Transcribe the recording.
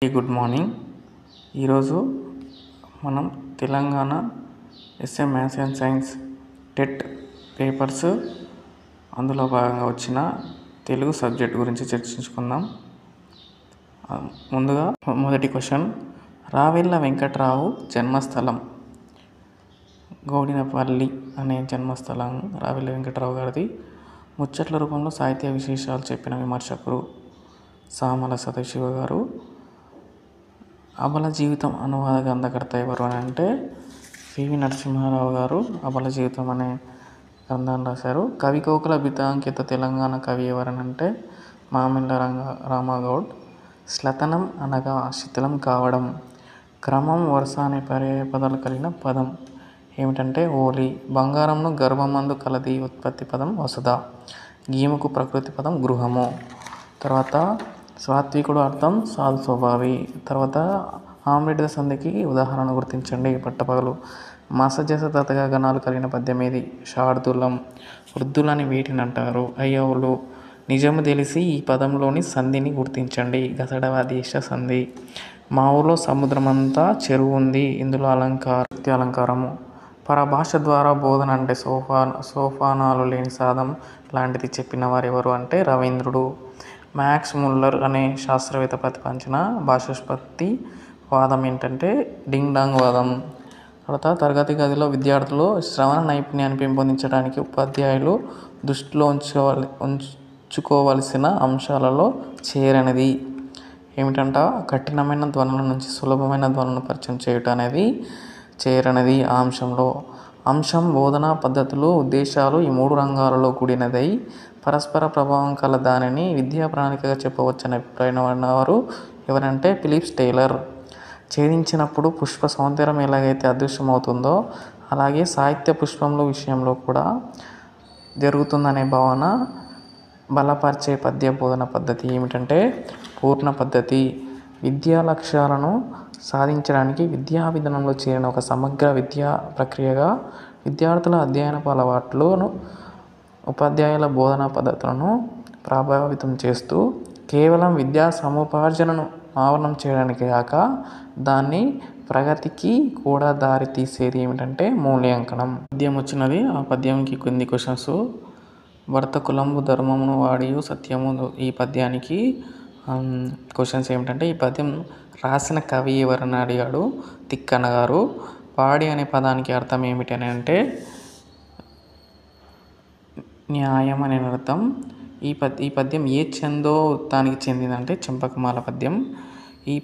Good morning. ఈరోజు మనం Telangana SA maths and science TET papers అందులో భాగంగా వచ్చిన తెలుగు సబ్జెక్ట్ గురించి చర్చించుకుందాం. ముందుగా మొదటి క్వశ్చన్, రావెళ్ళ వెంకట్రావు జన్మస్థలం. గౌడినపల్లి అనే జన్మస్థలం రావెళ్ళ వెంకట్రావు గారిది. ముచ్చట్ల రూపంలో సాహిత్య విశేషాలు చెప్పిన విమర్శకుడు సామల సదాశివ గారు. అబల జీవితం అనువాద గ్రంథకర్త ఎవరు అని అంటే పివి నరసింహారావు గారు అబల జీవితం అనే గ్రంథాన్ని రాశారు. కవి కోకిల బిరుదాంకిత తెలంగాణ కవి ఎవరని అంటే మామిళ్ళ రామగౌడ్. శ్లథనం అనగా శిథిలం కావడం. క్రమం వరుస అనే పర్యాయ పదాలు కలిగిన పదం ఏమిటంటే ఓలి. బంగారంను గర్భమందు కలది ఉత్పత్తి పదం వసుధ. గీముకు ప్రకృతి పదం గృహము. తర్వాత సాత్వికుడు అర్థం సాధు స్వభావి. తర్వాత ఆమ్లెట్ సంధికి ఉదాహరణ గుర్తించండి. పట్టపగలు. మాసజస తతగా గణాలు కలిగిన పద్యం ఏది? శార్దూలం. వృద్ధులని వీటిని అంటారు. అయ్యవులు. నిజము తెలిసి ఈ పదంలోని సంధిని గుర్తించండి. గసడవాదేశ సంధి. మా ఊళ్ళో సముద్రమంతా చెరువు ఉంది. ఇందులో అలంకారము. పరభాష ద్వారా బోధన అంటే సోపానాలు లేని సాధం లాంటిది చెప్పిన వారు ఎవరు అంటే రవీంద్రుడు. మ్యాక్స్ ముల్లర్ అనే శాస్త్రవేత్త ప్రతిపాదించిన భాషోత్పత్తి వాదం ఏంటంటే డింగ్ డాంగ్ వాదం. తర్వాత తరగతి గదిలో విద్యార్థులు శ్రవణ నైపుణ్యాన్ని పెంపొందించడానికి ఉపాధ్యాయులు దృష్టిలో ఉంచుకోవలసిన అంశాలలో చేరనిది ఏమిటంట? కఠినమైన ధ్వనుల నుంచి సులభమైన ధ్వనులను పరిచయం చేయటం అనేది చేరనిది ఆ అంశంలో. అంశం బోధనా పద్ధతులు ఉద్దేశాలు ఈ మూడు రంగాలలో కూడినదై పరస్పర ప్రభావం కల దానిని విద్యా ప్రణాళికగా చెప్పవచ్చని అభిప్రాయం వారు ఎవరంటే ఫిలిప్స్ టేలర్. ఛేదించినప్పుడు పుష్ప సౌందర్యం ఎలాగైతే అదృశ్యమవుతుందో అలాగే సాహిత్య పుష్పంలో విషయంలో కూడా జరుగుతుందనే భావన బలపరిచే పద్య బోధన పద్ధతి ఏమిటంటే పూర్ణ పద్ధతి. విద్యా లక్ష్యాలను సాధించడానికి విద్యా విధానంలో చేరిన ఒక సమగ్ర విద్యా ప్రక్రియగా విద్యార్థుల అధ్యయనపు అలవాట్లను ఉపాధ్యాయుల బోధనా పద్ధతులను ప్రభావితం చేస్తూ కేవలం విద్యా సముపార్జనను ఆవరణం చేయడానికి కాక దాన్ని ప్రగతికి కూడా దారి తీసేది ఏమిటంటే మూల్యాంకనం. పద్యం వచ్చినది. ఆ పద్యంకి కొన్ని క్వశ్చన్స్. భర్త కులంబు ధర్మమును వాడియు సత్యము. ఈ పద్యానికి క్వశ్చన్స్ ఏమిటంటే ఈ పద్యం రాసిన కవి ఎవరని అడిగాడు తిక్కన్న గారు. వాడి అనే పదానికి అర్థం ఏమిటి అని అంటే న్యాయం అనే అర్థం. ఈ పద్యం ఏ ఛందో వృత్తానికి చెందిందంటే చంపకమాల పద్యం. ఈ